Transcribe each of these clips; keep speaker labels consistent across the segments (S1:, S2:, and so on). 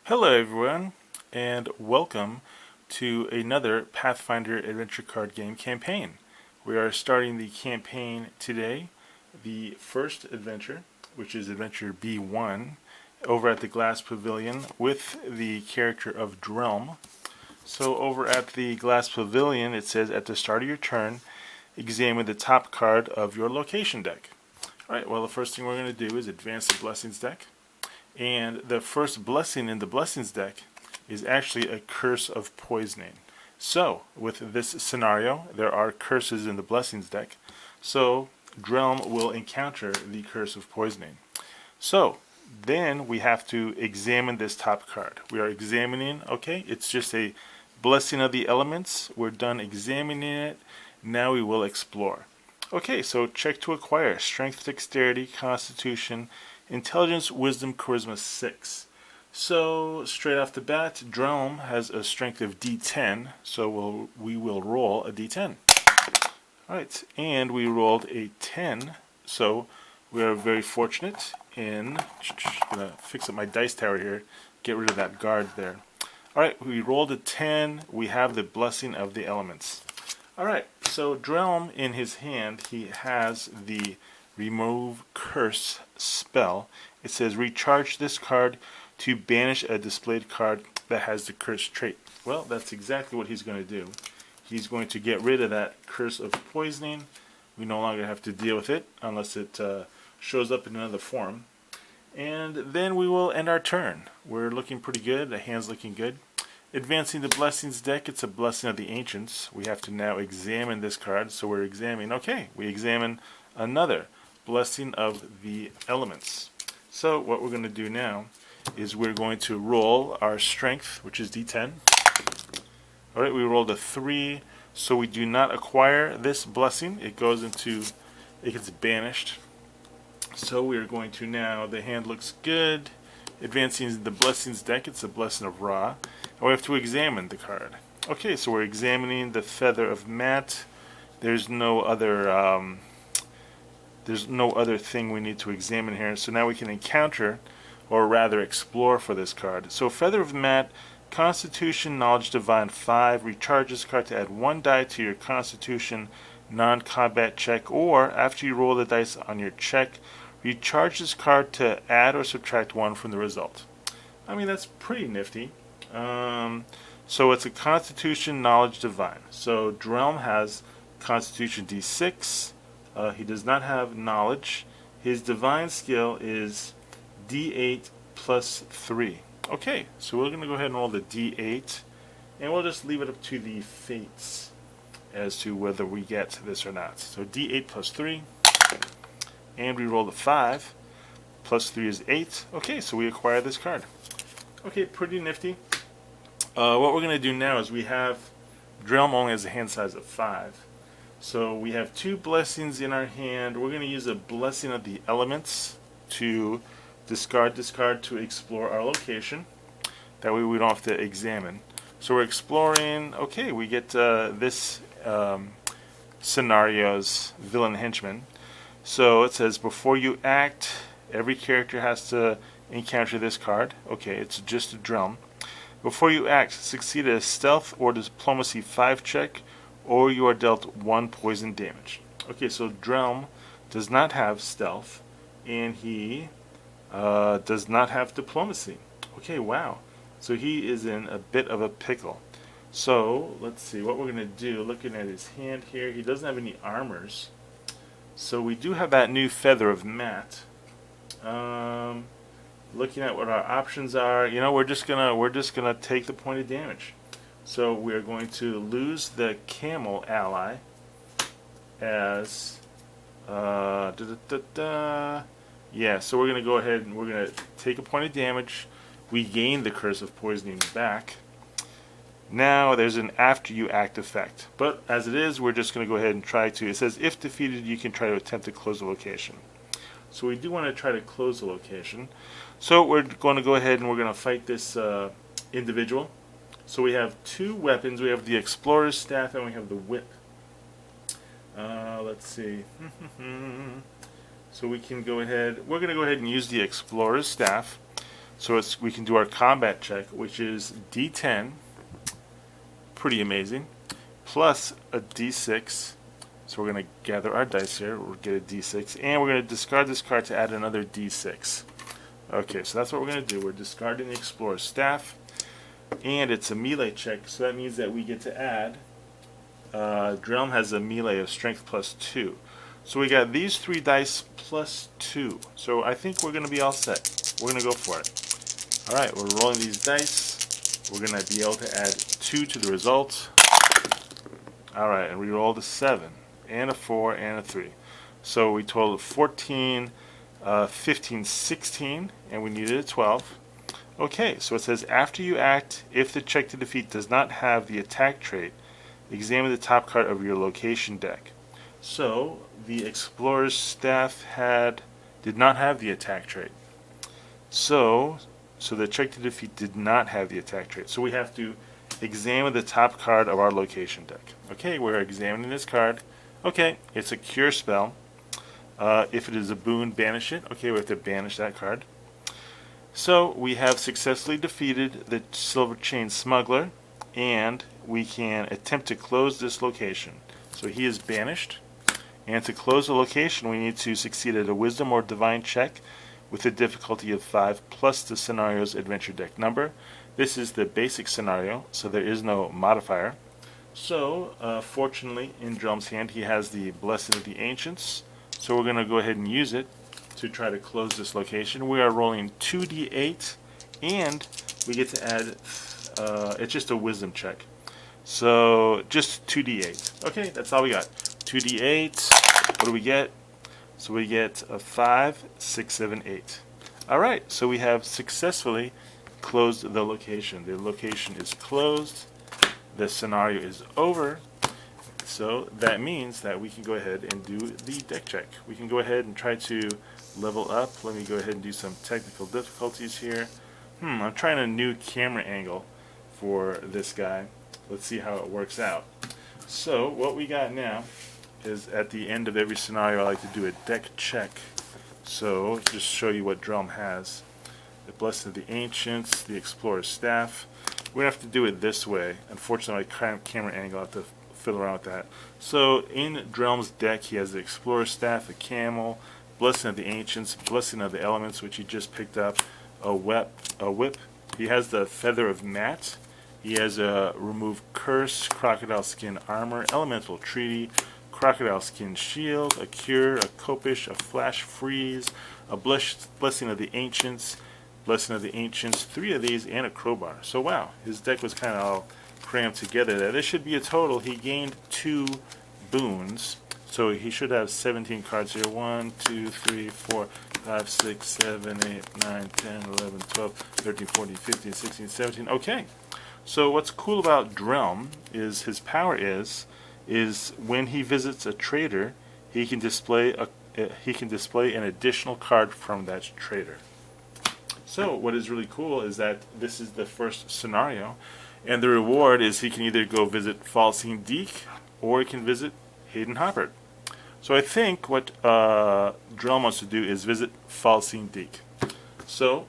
S1: Hello everyone, and welcome to another Pathfinder Adventure Card Game campaign. We are starting the campaign today, the first adventure, which is Adventure B1, over at the Glass Pavilion with the character of Drelm. So over at the Glass Pavilion, it says at the start of your turn, examine the top card of your location deck. Alright, well the first thing we're going to do is advance the Blessings deck. And the first blessing in the Blessings deck is actually a Curse of Poisoning. So, with this scenario, there are curses in the Blessings deck. So, Drelm will encounter the Curse of Poisoning. So, then we have to examine this top card. We are examining, okay, it's just a Blessing of the Elements. We're done examining it. Now we will explore. Okay, so check to acquire. Strength, Dexterity, Constitution, Intelligence, Wisdom, Charisma 6. So straight off the bat, Drelm has a strength of D10, so we will roll a D10. Alright, and we rolled a 10, so we are very fortunate in... I'm going to fix up my dice tower here, get rid of that guard there. Alright, we rolled a 10, we have the Blessing of the Elements. Alright, so Drelm in his hand, he has the Remove Curse spell. It says recharge this card to banish a displayed card that has the curse trait. Well, that's exactly what he's going to do. He's going to get rid of that Curse of Poisoning. We no longer have to deal with it unless it shows up in another form. And then we will end our turn. We're looking pretty good. The hand's looking good. Advancing the Blessings deck, it's a Blessing of the Ancients. We have to now examine this card. So we're examining, okay, we examine another Blessing of the Elements. So what we're going to do now is we're going to roll our strength, which is D10. Alright, we rolled a 3, so we do not acquire this blessing. It gets banished. So we are going to now, the hand looks good. Advancing the Blessings deck, it's a Blessing of Ra. And we have to examine the card. Okay, so we're examining the Feather of Matt. There's no other thing we need to examine here. So now we can encounter, or rather explore for this card. So Feather of Matt, Constitution, Knowledge Divine 5, recharge this card to add 1 die to your Constitution non-combat check, or after you roll the dice on your check, recharge this card to add or subtract 1 from the result. I mean, that's pretty nifty. So it's a Constitution, Knowledge Divine. So Drelm has Constitution D6. He does not have knowledge. His divine skill is D8 plus 3. Okay, so we're going to go ahead and roll the D8, and we'll just leave it up to the fates as to whether we get this or not. So D8 plus 3, and we roll the 5, plus 3 is 8. Okay, so we acquire this card. Okay, pretty nifty. What we're going to do now is we have, Drelm only has a hand size of 5. So we have 2 blessings in our hand. We're going to use a Blessing of the Elements to discard this card to explore our location. That way we don't have to examine. So we're exploring. Okay, we get this scenario's villain henchman. So it says before you act, every character has to encounter this card. Okay, it's just a Drelm. Before you act, succeed a Stealth or Diplomacy 5 check, or you are dealt 1 poison damage. Okay, so Drelm does not have Stealth, and he does not have Diplomacy. Okay, wow. So he is in a bit of a pickle. So, let's see what we're going to do. Looking at his hand here, he doesn't have any armors. So we do have that new Feather of Matt. Looking at what our options are, you know, we're just gonna take the point of damage. So we are going to lose the camel ally as yeah, so we're going to go ahead and we're going to take a point of damage. We gain the Curse of Poisoning back. Now there's an after you act effect. But as it is, we're just going to go ahead and try to, it says if defeated you can try to attempt to close the location. So we do want to try to close the location. So we're going to go ahead and we're going to fight this individual. So we have 2 weapons. We have the Explorer's Staff and we have the Whip. Let's see. So we can go ahead. We're going to go ahead and use the Explorer's Staff. So we can do our combat check, which is D10, pretty amazing, plus a D6. So we're going to gather our dice here, we'll get a D6, and we're going to discard this card to add another D6. Okay, so that's what we're going to do. We're discarding the Explorer's Staff, and it's a melee check, so that means that we get to add, Drelm has a melee of Strength plus 2. So we got these 3 dice plus 2. So I think we're going to be all set. We're going to go for it. Alright, we're rolling these dice. We're going to be able to add 2 to the result. Alright, and we rolled a 7, and a 4, and a 3. So we totaled 14, 15, 16, and we needed a 12. Okay, so it says after you act, if the check to defeat does not have the attack trait, examine the top card of your location deck. So the Explorer's Staff did not have the attack trait. So the check to defeat did not have the attack trait. So we have to examine the top card of our location deck. Okay, we're examining this card. Okay, it's a cure spell. If it is a boon, banish it. Okay, we have to banish that card. So we have successfully defeated the Silver Chain Smuggler, and we can attempt to close this location. So he is banished, and to close the location we need to succeed at a Wisdom or Divine check with a difficulty of 5 plus the scenario's adventure deck number. This is the basic scenario, so there is no modifier. So fortunately in Drelm's hand he has the Blessing of the Ancients, so we're going to go ahead and use it to try to close this location. We are rolling 2d8, and we get to add, it's just a wisdom check. So just 2d8. Okay, that's all we got. 2d8, what do we get? So we get a 5, 6, 7, 8. Alright, so we have successfully closed the location. The location is closed. The scenario is over. So that means that we can go ahead and do the deck check. We can go ahead and try to level up. Let me go ahead and do some technical difficulties here. I'm trying a new camera angle for this guy. Let's see how it works out. So what we got now is at the end of every scenario I like to do a deck check. So just show you what Drelm has. The Blessing of the Ancients, the Explorer's Staff. We're going to have to do it this way. Unfortunately my camera angle, I have to fiddle around with that. So in Drelm's deck he has the Explorer's Staff, a Camel, Blessing of the Ancients, Blessing of the Elements, which he just picked up, a whip. He has the Feather of Mat. He has a Remove Curse, Crocodile Skin Armor, Elemental Treaty, Crocodile Skin Shield, a Cure, a Copish, a Flash Freeze, a Blessing of the Ancients, 3 of these, and a Crowbar. So wow, his deck was kind of all crammed together there. This should be a total. He gained 2 boons, so he should have 17 cards here. 1, 2, 3, 4, 5, 6, 7, 8, 9, 10, 11, 12, 13, 14, 15, 16, 17. Okay, so what's cool about Drelm is his power is when he visits a trader, he can display an additional card from that trader. So what is really cool is that this is the first scenario, and the reward is he can either go visit Falsine Deek or he can visit Hayden Hoppert. So I think what Drelm wants to do is visit Falsine Deek. So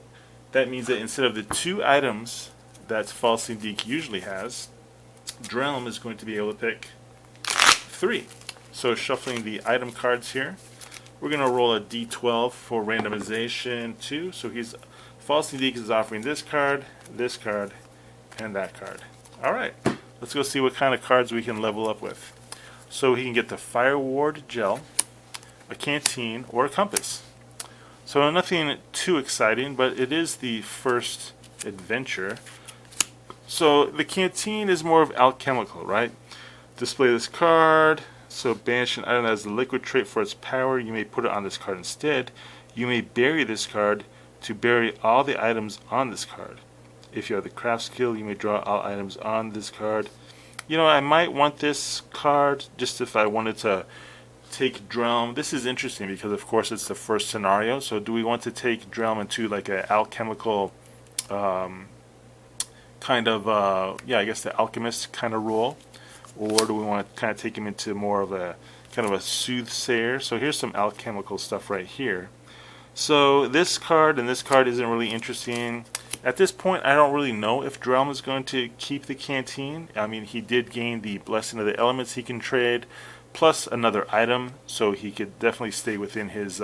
S1: that means that instead of the 2 items that Falsine Deek usually has, Drelm is going to be able to pick 3. So shuffling the item cards here, we're going to roll a d12 for randomization 2. So Falsine Deek is offering this card, and that card. Alright, let's go see what kind of cards we can level up with. So he can get the Fire Ward Gel, a Canteen, or a Compass. So nothing too exciting, but it is the first adventure. So the Canteen is more of alchemical, right? Display this card. So banish an item that has a liquid trait for its power. You may put it on this card instead. You may bury this card to bury all the items on this card. If you have the craft skill, you may draw all items on this card. You know, I might want this card just if I wanted to take Drelm. This is interesting because, of course, it's the first scenario. So do we want to take Drelm into like an alchemical kind of, yeah, I guess the alchemist kind of role? Or do we want to kind of take him into more of a kind of a soothsayer? So here's some alchemical stuff right here. So this card and this card isn't really interesting. At this point, I don't really know if Drelm is going to keep the canteen. I mean, he did gain the Blessing of the Elements he can trade, plus another item, so he could definitely stay within his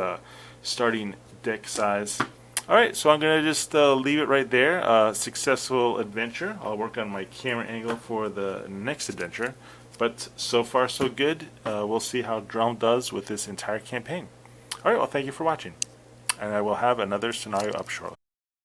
S1: starting deck size. Alright, so I'm going to just leave it right there. Successful adventure. I'll work on my camera angle for the next adventure. But so far so good. We'll see how Drelm does with this entire campaign. Alright, well thank you for watching. And I will have another scenario up shortly.